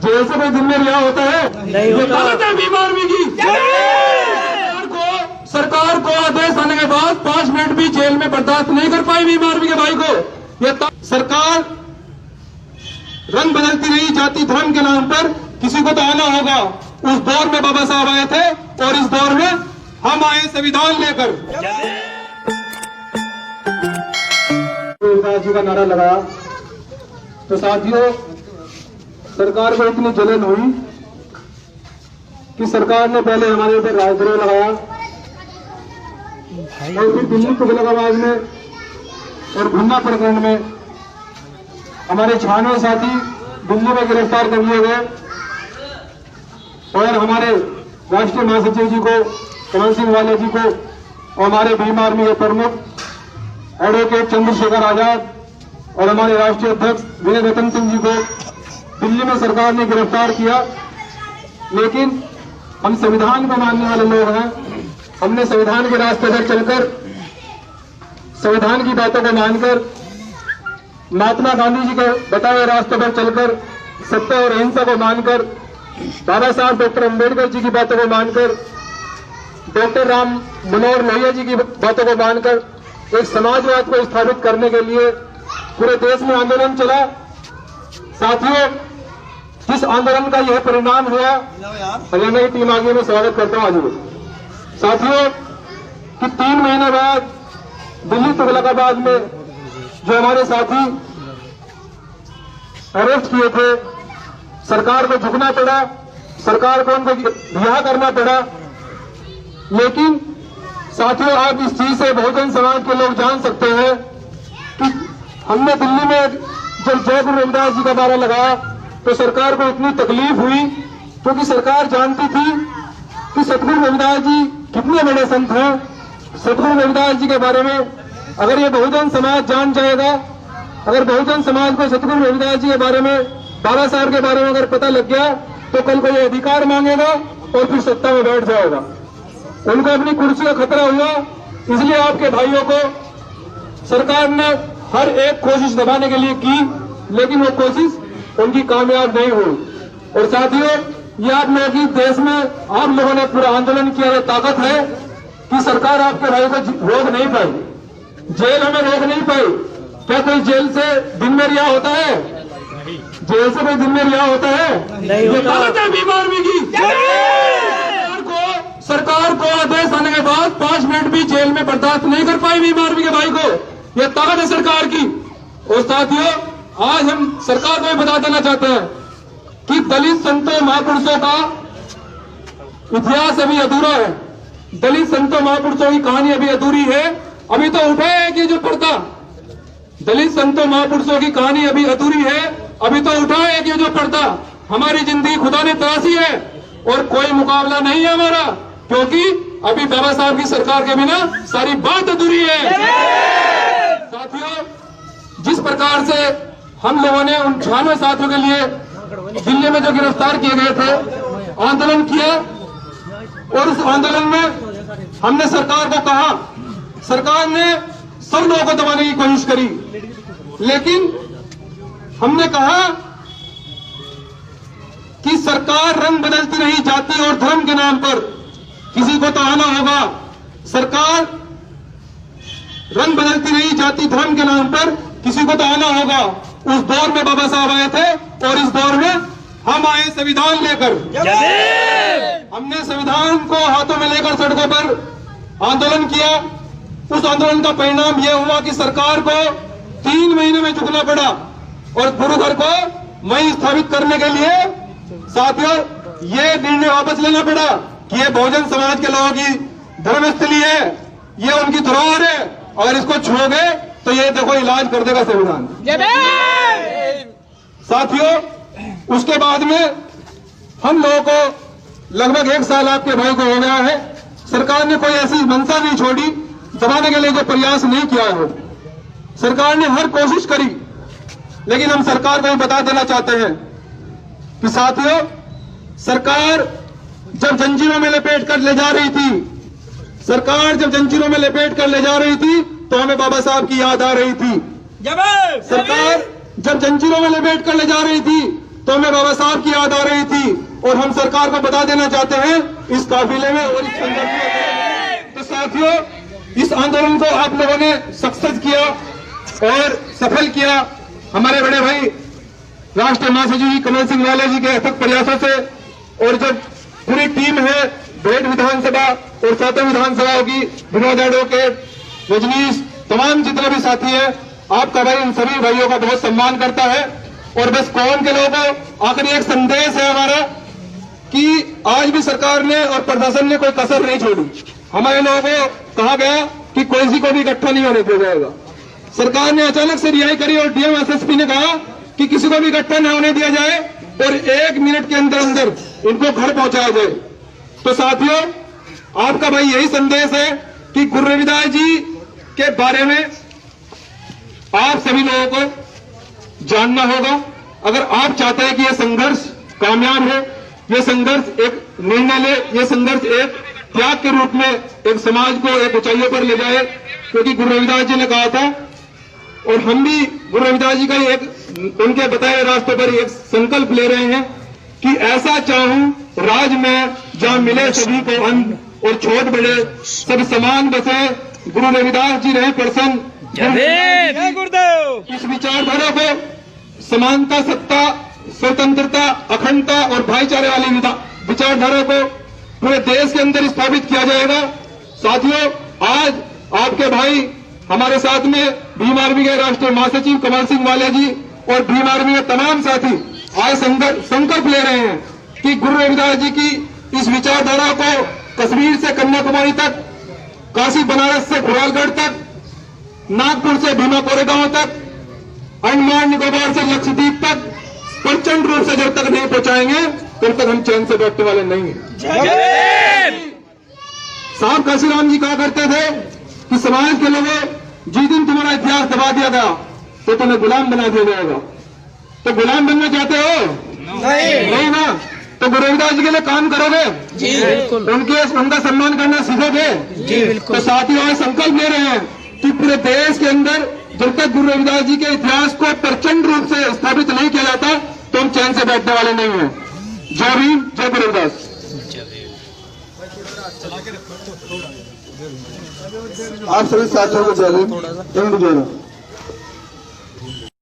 Jail से कोई दिन में रिहा होता है? नहीं होता। ये गलत है भीम आर्मी की। सरकार को आदेश आने के बाद 5 मिनट भी जेल में बर्दाश्त नहीं कर पाई भीम आर्मी के भाई को। ये सरकार रंग बदलती रही जाति धर्म के नाम पर, किसी को तो आना होगा। उस दौर में बाबा साहब आए थे और इस दौर में हम आए संविधान लेकर। जी का नारा लगाया तो साथियों सरकार को इतनी जलन हुई कि सरकार ने पहले हमारे ऊपर राजद्रोह लगाया और फिर दिल्ली तुगलकाबाद में और भुन्ना प्रकरण में हमारे 96 साथी दिल्ली में गिरफ्तार कर लिए गए और हमारे राष्ट्रीय महासचिव जी को, कमल सिंह वाले जी को और हमारे भीम आर्मी के प्रमुख एडवोकेट चंद्रशेखर आजाद और हमारे राष्ट्रीय अध्यक्ष विनय रतन सिंह जी को दिल्ली में सरकार ने गिरफ्तार किया। लेकिन हम संविधान को मानने वाले लोग हैं। हमने संविधान के रास्ते पर चलकर, संविधान की बातों को मानकर, महात्मा गांधी जी के बताए रास्ते पर चलकर, सत्य और अहिंसा को मानकर, बाबा साहब डॉक्टर अम्बेडकर जी की बातों को मानकर, डॉक्टर राम मनोहर लोहिया जी की बातों को मानकर एक समाजवाद को स्थापित करने के लिए पूरे देश में आंदोलन चला। साथियों, जिस आंदोलन का यह परिणाम हुआ, हरियाणा की टीम आगे में स्वागत करता हूं। आज साथियों कि 3 महीने बाद दिल्ली तुगलकाबाद में जो हमारे साथी अरेस्ट किए थे, सरकार को झुकना पड़ा, सरकार को उनको रिहा करना पड़ा। लेकिन साथियों आप इस चीज से बहुजन समाज के लोग जान सकते हैं कि हमने दिल्ली में जब जय गुरु रविदास जी का नारा लगाया तो सरकार को इतनी तकलीफ हुई क्योंकि सरकार जानती थी कि सतगुरु रविदास जी कितने बड़े संत हैं। सतगुरु रविदास जी के बारे में अगर ये बहुजन समाज जान जाएगा, अगर बहुजन समाज को सतगुरु रविदास जी के बारे में, बाबा साहब के बारे में अगर पता लग गया तो कल को ये अधिकार मांगेगा और फिर सत्ता में बैठ जाएगा। उनको अपनी कुर्सी का खतरा हुआ, इसलिए आपके भाइयों को सरकार ने हर एक कोशिश दबाने के लिए की, लेकिन वो कोशिश उनकी कामयाब नहीं हुई। और साथियों ये आप लोगों की देश में आप लोगों ने पूरा आंदोलन किया, ये ताकत है कि सरकार आपके भाई को रोक नहीं पाई, जेल हमें रोक नहीं पाई। क्या कोई जेल से दिन में रिहा होता है? जेल से कोई दिन में रिहा होता है? नहीं होता। ये गलत है भीम आर्मी की। सरकार को आदेश आने के बाद 5 मिनट भी जेल में बर्दाश्त नहीं कर पाई भीम आर्मी के भाई को। यह ताकत है सरकार की। और साथियों आज हम सरकार को भी बता देना चाहते हैं कि दलित संतों महापुरुषों का इतिहास अभी अधूरा है। दलित संतों महापुरुषों की कहानी अभी अधूरी है। अभी तो उठा है कि जो पर्दा, दलित संतों महापुरुषों की कहानी अभी अधूरी है। अभी तो उठा है कि जो पर्दा, हमारी जिंदगी खुदा ने तराशी है और कोई मुकाबला नहीं है हमारा, क्योंकि अभी बाबा साहब की सरकार के बिना सारी बात अधूरी है। साथियों जिस प्रकार से हम लोगों ने उन 96 साथियों के लिए दिल्ली में जो गिरफ्तार किए गए थे आंदोलन किया, और उस आंदोलन में हमने सरकार को कहा, सरकार ने सब लोगों को दबाने की कोशिश करी, लेकिन हमने कहा कि सरकार रंग बदलती रही जाति और धर्म के नाम पर, किसी को तो आना होगा। सरकार रंग बदलती रही जाति धर्म के नाम पर, किसी को तो आना होगा। उस दौर में बाबा साहब आए थे और इस दौर में हम आए संविधान लेकर। हमने संविधान को हाथों में लेकर सड़कों पर आंदोलन किया। उस आंदोलन का परिणाम यह हुआ कि सरकार को 3 महीने में झुकना पड़ा और गुरु घर को वहीं स्थापित करने के लिए साथियों ये निर्णय वापस लेना पड़ा कि ये बहुजन समाज के लोगों की धर्मस्थली है, ये उनकी धरोहर है, अगर इसको छोड़ोगे तो ये देखो इलाज कर देगा संविधान। साथियों उसके बाद में हम लोगों को लगभग 1 साल आपके भाई को हो गया है। सरकार ने कोई ऐसी मंशा नहीं छोड़ी, दबाने के लिए कोई प्रयास नहीं किया है। सरकार ने हर कोशिश करी, लेकिन हम सरकार को बता देना चाहते हैं कि साथियों सरकार जब जंजीरों में लपेट कर ले जा रही थी, सरकार जब जंजीरों में लपेट कर ले जा रही थी तो हमें बाबा साहब की याद आ रही थी। सरकार जब जंजीरों में लपेट कर ले जा रही थी तो हमें बाबा साहब की याद आ रही थी और हम सरकार को बता देना चाहते हैं इस काफिले में और इस संदर्भ में। तो साथियों, इस आंदोलन को आप लोगों ने सक्सेस किया और सफल किया हमारे बड़े भाई राष्ट्रीय महासचिव जी कमल सिंह वाले जी के अथक प्रयासों से। और जब पूरी टीम है भेड़ विधानसभा और 7 विधानसभाओं की, विनोद एडवोकेट, रजनीश, तमाम जितने भी साथी है, आपका भाई इन सभी भाइयों का बहुत सम्मान करता है। और बस कौम के लोगों, आखिर एक संदेश है हमारा कि आज भी सरकार ने और प्रशासन ने कोई कसर नहीं छोड़ी। हमारे लोगों को कहा गया कि कोई को भी इकट्ठा नहीं होने दिया जाएगा। सरकार ने अचानक से रिहाई करी और डीएम एसएसपी ने कहा कि किसी को भी इकट्ठा न होने दिया जाए और 1 मिनट के अंदर अंदर इनको घर पहुंचाया जाए। तो साथियों, आपका भाई यही संदेश है कि गुरु रविदास जी के बारे में आप सभी लोगों को जानना होगा। अगर आप चाहते हैं कि यह संघर्ष कामयाब हो, यह संघर्ष एक निर्णय ले, यह संघर्ष एक त्याग के रूप में एक समाज को एक ऊंचाइयों पर ले जाए, क्योंकि गुरु रविदास जी ने कहा था और हम भी गुरु रविदास जी का एक उनके बताए रास्तों पर एक संकल्प ले रहे हैं कि ऐसा चाहूं राज में जहां मिले सभी को अन्न और छोट बड़े सब समान बसे, गुरु रविदास जी रहे प्रसन्न। जय गुरुदेव। इस विचारधारा को समानता, सत्ता, स्वतंत्रता, अखंडता और भाईचारे वाली विचारधारा को पूरे देश के अंदर स्थापित किया जाएगा। साथियों, आज आपके भाई हमारे साथ में भीम आर्मी के राष्ट्रीय महासचिव कमल सिंह वाले जी और भीम आर्मी के तमाम साथी आज संकल्प ले रहे हैं कि गुरु रविदास जी की इस विचारधारा को कश्मीर से कन्याकुमारी तक, काशी बनारस से घुरालगढ़ तक, नागपुर से भीमा कोरेगांव तक, अंडमान निकोबार से लक्षद्वीप तक प्रचंड रूप से जब तक नहीं पहुंचाएंगे तब तक हम चैन से बैठने वाले नहीं हैं। साहब काशीराम जी कहा करते थे कि समाज के लोगों, जिस दिन तुम्हारा इतिहास दबा दिया गया तो तुम्हें गुलाम बना दिया जाएगा। तो गुलाम बनना चाहते हो? नहीं ना? तो गुरु रविदास जी के लिए काम करोगे? जी बिल्कुल। उनका सम्मान करना सीखोगे? जी बिल्कुल। तो साथियों, आज संकल्प ले रहे हैं कि पूरे देश के अंदर जब तक गुरु रविदास जी के इतिहास को प्रचंड रूप से स्थापित नहीं किया जाता तो हम चैन से बैठने वाले नहीं हैं। जय भीम, जय गुरु रविदास। आप सभी साथियों को जय भीम।